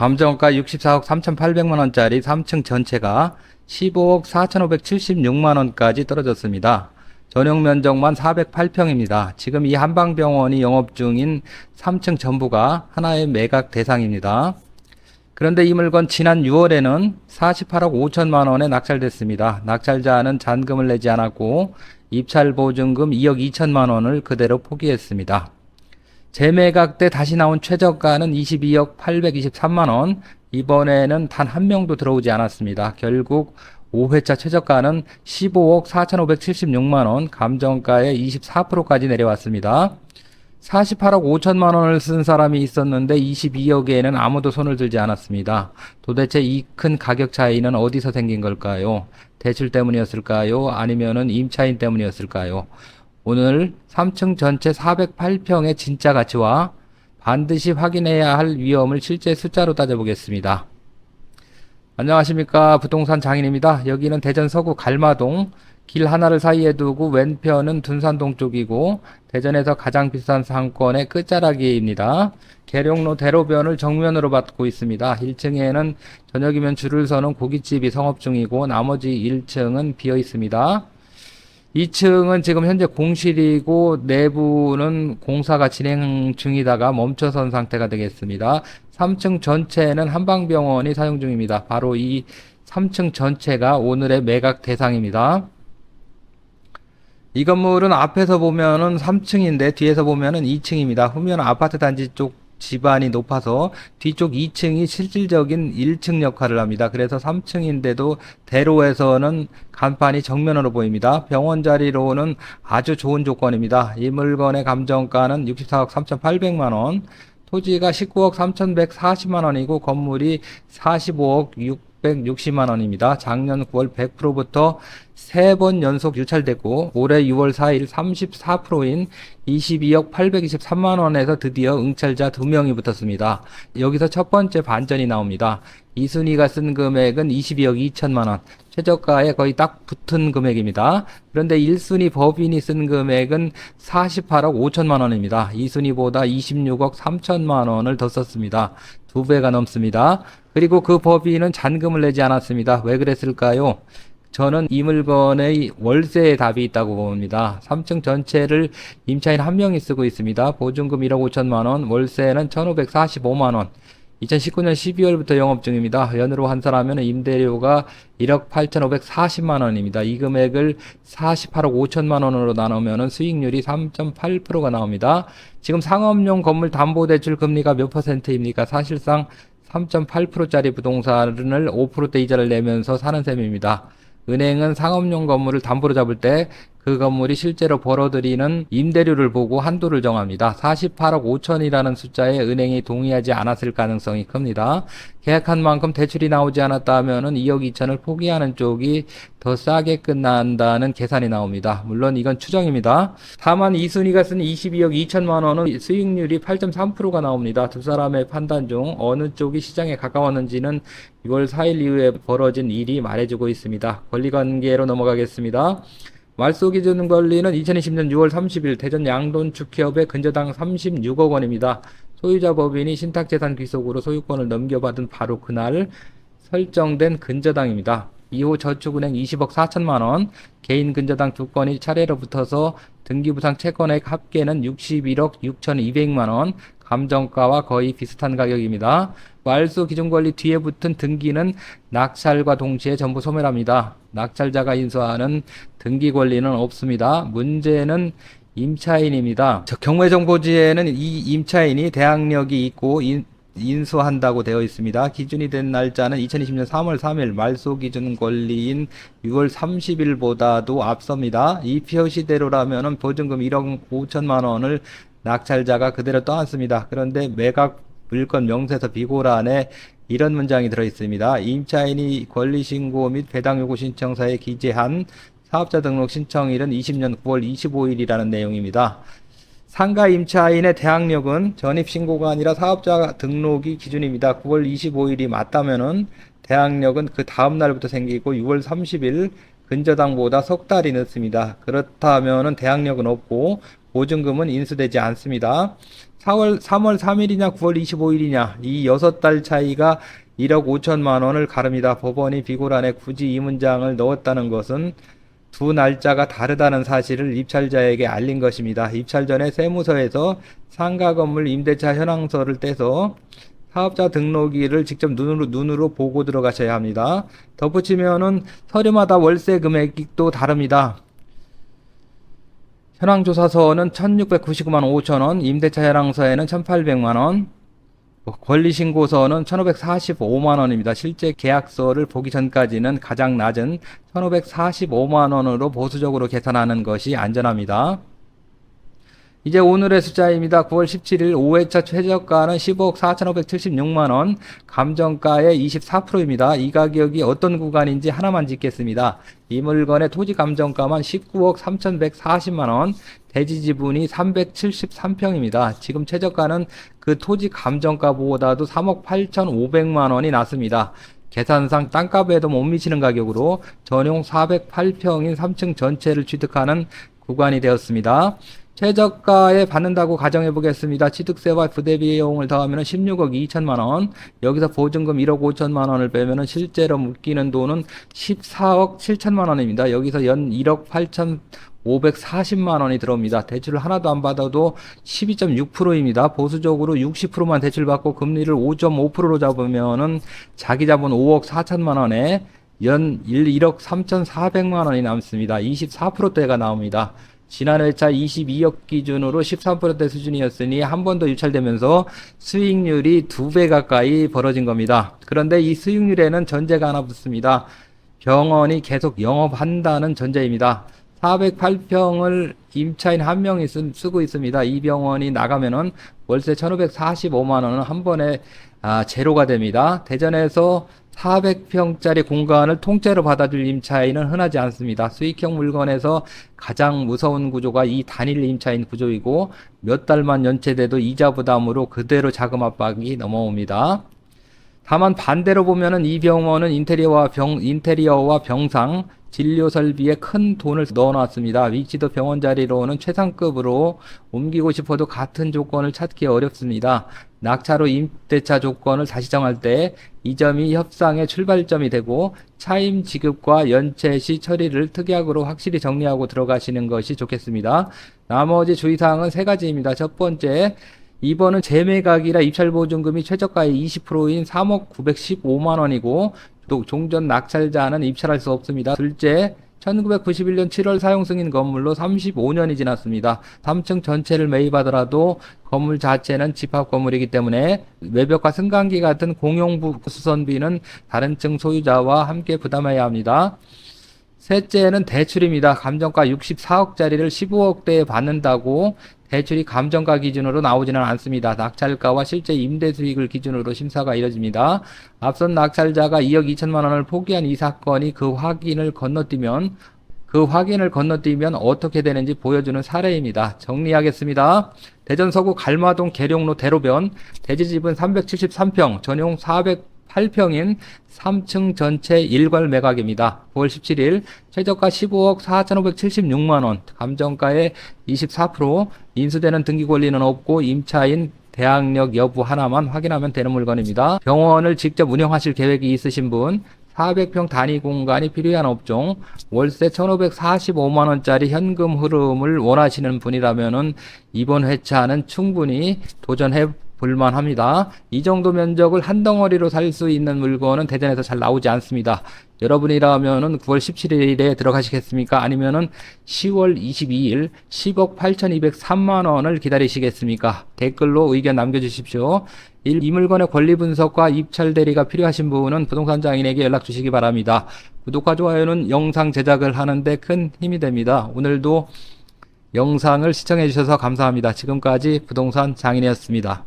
감정가 64억 3,800만원짜리 3층 전체가 15억 4,576만원까지 떨어졌습니다. 전용 면적만 408평입니다. 지금 이 한방병원이 영업 중인 3층 전부가 하나의 매각 대상입니다. 그런데 이 물건 지난 6월에는 48억 5천만원에 낙찰됐습니다. 낙찰자는 잔금을 내지 않았고 입찰 보증금 2억 2천만원을 그대로 포기했습니다. 재매각 때 다시 나온 최저가는 22억 823만원, 이번에는 단 한 명도 들어오지 않았습니다. 결국 5회차 최저가는 15억 4,576만원, 감정가의 24%까지 내려왔습니다. 48억 5천만원을 쓴 사람이 있었는데 22억에는 아무도 손을 들지 않았습니다. 도대체 이 큰 가격 차이는 어디서 생긴 걸까요? 대출 때문이었을까요? 아니면은 임차인 때문이었을까요? 오늘 3층 전체 408평의 진짜 가치와 반드시 확인해야 할 위험을 실제 숫자로 따져보겠습니다. 안녕하십니까, 부동산 장인입니다. 여기는 대전 서구 갈마동, 길 하나를 사이에 두고 왼편은 둔산동 쪽이고 대전에서 가장 비싼 상권의 끝자락입니다. 계룡로 대로변을 정면으로 받고 있습니다. 1층에는 저녁이면 줄을 서는 고깃집이 성업 중이고 나머지 1층은 비어 있습니다. 2층은 지금 현재 공실이고 내부는 공사가 진행 중이다가 멈춰선 상태가 되겠습니다. 3층 전체는 한방병원이 사용 중입니다. 바로 이 3층 전체가 오늘의 매각 대상입니다. 이 건물은 앞에서 보면은 3층인데 뒤에서 보면은 2층입니다. 후면 아파트 단지 쪽 집안이 높아서 뒤쪽 2층이 실질적인 1층 역할을 합니다. 그래서 3층인데도 대로에서는 간판이 정면으로 보입니다. 병원 자리로는 아주 좋은 조건입니다. 이 물건의 감정가는 64억 3,800만원, 토지가 19억 3,140만원이고 건물이 45억 660만원입니다. 작년 9월 100%부터 3번 연속 유찰됐고 올해 6월 4일 34%인 22억 823만원에서 드디어 응찰자 2명이 붙었습니다. 여기서 첫 번째 반전이 나옵니다. 2순위가 쓴 금액은 22억 2천만원, 최저가에 거의 딱 붙은 금액입니다. 그런데 1순위 법인이 쓴 금액은 48억 5천만원입니다. 2순위보다 26억 3천만원을 더 썼습니다. 2배가 넘습니다. 그리고 그 법인은 잔금을 내지 않았습니다. 왜 그랬을까요? 저는 이 물건의 월세에 답이 있다고 봅니다. 3층 전체를 임차인 한 명이 쓰고 있습니다. 보증금 1억 5천만원, 월세는 1,545만원. 2019년 12월부터 영업 중입니다. 연으로 환산하면 임대료가 1억 8,540만원입니다. 이 금액을 48억 5천만원으로 나누면 수익률이 3.8%가 나옵니다. 지금 상업용 건물 담보대출 금리가 몇 %입니까? 사실상 3.8%짜리 부동산을 5%대 이자를 내면서 사는 셈입니다. 은행은 상업용 건물을 담보로 잡을 때 그 건물이 실제로 벌어들이는 임대료를 보고 한도를 정합니다. 48억 5천이라는 숫자에 은행이 동의하지 않았을 가능성이 큽니다. 계약한 만큼 대출이 나오지 않았다 하면은 2억 2천을 포기하는 쪽이 더 싸게 끝난다는 계산이 나옵니다. 물론 이건 추정입니다. 다만 이순위가 쓴 22억 2천만 원은 수익률이 8.3%가 나옵니다. 두 사람의 판단 중 어느 쪽이 시장에 가까웠는지는 6월 4일 이후에 벌어진 일이 말해주고 있습니다. 권리관계로 넘어가겠습니다. 말소 기준 권리는 2020년 6월 30일 대전 양돈축협의 근저당 36억 원입니다. 소유자 법인이 신탁재산 귀속으로 소유권을 넘겨받은 바로 그날 설정된 근저당입니다. 이후 저축은행 20억 4천만 원, 개인 근저당 2건이 차례로 붙어서 등기부상 채권액 합계는 61억 6,200만 원, 감정가와 거의 비슷한 가격입니다. 말소 기준권리 뒤에 붙은 등기는 낙찰과 동시에 전부 소멸합니다. 낙찰자가 인수하는 등기 권리는 없습니다. 문제는 임차인입니다. 경매정보지에는 이 임차인이 대항력이 있고 인수한다고 되어 있습니다. 기준이 된 날짜는 2020년 3월 3일, 말소 기준 권리인 6월 30일보다도 앞섭니다. 이 표시대로라면 보증금 1억 5천만 원을 낙찰자가 그대로 떠안습니다. 그런데 매각 물건 명세서 비고란에 이런 문장이 들어 있습니다. 임차인이 권리신고 및 배당요구 신청서에 기재한 사업자 등록 신청일은 20년 9월 25일이라는 내용입니다. 상가 임차인의 대항력은 전입신고가 아니라 사업자 등록이 기준입니다. 9월 25일이 맞다면은 대항력은 그 다음 날부터 생기고 6월 30일 근저당보다 석 달이 늦습니다. 그렇다면은 대항력은 없고 보증금은 인수되지 않습니다. 3월 3일이냐 9월 25일이냐 이 6달 차이가 1억 5천만 원을 가릅니다. 법원이 비고란에 굳이 이 문장을 넣었다는 것은 두 날짜가 다르다는 사실을 입찰자에게 알린 것입니다. 입찰 전에 세무서에서 상가 건물 임대차 현황서를 떼서 사업자 등록일을 직접 눈으로 보고 들어가셔야 합니다. 덧붙이면은 서류마다 월세 금액이 또 다릅니다. 현황조사서는 1699만 5천원, 임대차 현황서에는 1800만원, 권리신고서는 1545만원입니다. 실제 계약서를 보기 전까지는 가장 낮은 1545만원으로 보수적으로 계산하는 것이 안전합니다. 이제 오늘의 숫자입니다. 9월 17일 5회차 최저가는 15억 4,576만원, 감정가의 24%입니다. 이 가격이 어떤 구간인지 하나만 짚겠습니다. 이 물건의 토지 감정가만 19억 3,140만원, 대지 지분이 373평입니다. 지금 최저가는 그 토지 감정가보다도 3억 8,500만원이 낮습니다. 계산상 땅값에도 못 미치는 가격으로 전용 408평인 3층 전체를 취득하는 구간이 되었습니다. 최저가에 받는다고 가정해 보겠습니다. 취득세와 부대 비용을 더하면 16억 2천만 원, 여기서 보증금 1억 5천만 원을 빼면 실제로 묶이는 돈은 14억 7천만 원입니다. 여기서 연 1억 8,540만 원이 들어옵니다. 대출을 하나도 안 받아도 12.6%입니다. 보수적으로 60%만 대출받고 금리를 5.5%로 잡으면은 자기 자본 5억 4천만 원에 연 1억 3,400만 원이 남습니다. 24%대가 나옵니다. 지난 회차 22억 기준으로 13%대 수준이었으니 한 번 더 유찰되면서 수익률이 2배 가까이 벌어진 겁니다. 그런데 이 수익률에는 전제가 하나 붙습니다. 병원이 계속 영업한다는 전제입니다. 408평을 임차인 한 명이 쓰고 있습니다. 이 병원이 나가면은 월세 1,545만 원은 한 번에 제로가 됩니다. 대전에서 400평짜리 공간을 통째로 받아줄 임차인은 흔하지 않습니다. 수익형 물건에서 가장 무서운 구조가 이 단일 임차인 구조이고 몇 달만 연체돼도 이자 부담으로 그대로 자금 압박이 넘어옵니다. 다만 반대로 보면은 이 병원은 인테리어와 병상, 진료 설비에 큰 돈을 넣어놨습니다. 위치도 병원 자리로는 최상급으로 옮기고 싶어도 같은 조건을 찾기 어렵습니다. 낙찰로 임대차 조건을 다시 정할 때 이 점이 협상의 출발점이 되고 차임 지급과 연체 시 처리를 특약으로 확실히 정리하고 들어가시는 것이 좋겠습니다. 나머지 주의사항은 세 가지입니다. 첫 번째, 이번은 재매각이라 입찰보증금이 최저가의 20%인 3억 915만 원이고 또 종전 낙찰자는 입찰할 수 없습니다. 둘째, 1991년 7월 사용 승인 건물로 35년이 지났습니다. 3층 전체를 매입하더라도 건물 자체는 집합 건물이기 때문에 외벽과 승강기 같은 공용 수선비는 다른 층 소유자와 함께 부담해야 합니다. 셋째는 대출입니다. 감정가 64억짜리를 15억대에 받는다고 대출이 감정가 기준으로 나오지는 않습니다. 낙찰가와 실제 임대 수익을 기준으로 심사가 이뤄집니다. 앞선 낙찰자가 2억 2천만 원을 포기한 이 사건이 그 확인을 건너뛰면 어떻게 되는지 보여주는 사례입니다. 정리하겠습니다. 대전 서구 갈마동 계룡로 대로변, 대지집은 373평, 전용 408평인 3층 전체 일괄 매각입니다. 9월 17일 최저가 15억 4,576만원, 감정가의 24%, 인수되는 등기 권리는 없고 임차인 대항력 여부 하나만 확인하면 되는 물건입니다. 병원을 직접 운영하실 계획이 있으신 분, 400평 단위 공간이 필요한 업종, 월세 1,545만원짜리 현금 흐름을 원하시는 분이라면은 이번 회차는 충분히 도전해 볼만합니다. 이 정도 면적을 한 덩어리로 살 수 있는 물건은 대전에서 잘 나오지 않습니다. 여러분이라면은 9월 17일에 들어가시겠습니까? 아니면은 10월 22일 10억 8,203만 원을 기다리시겠습니까? 댓글로 의견 남겨주십시오. 이 물건의 권리 분석과 입찰 대리가 필요하신 분은 부동산 장인에게 연락 주시기 바랍니다. 구독과 좋아요는 영상 제작을 하는데 큰 힘이 됩니다. 오늘도 영상을 시청해 주셔서 감사합니다. 지금까지 부동산 장인이었습니다.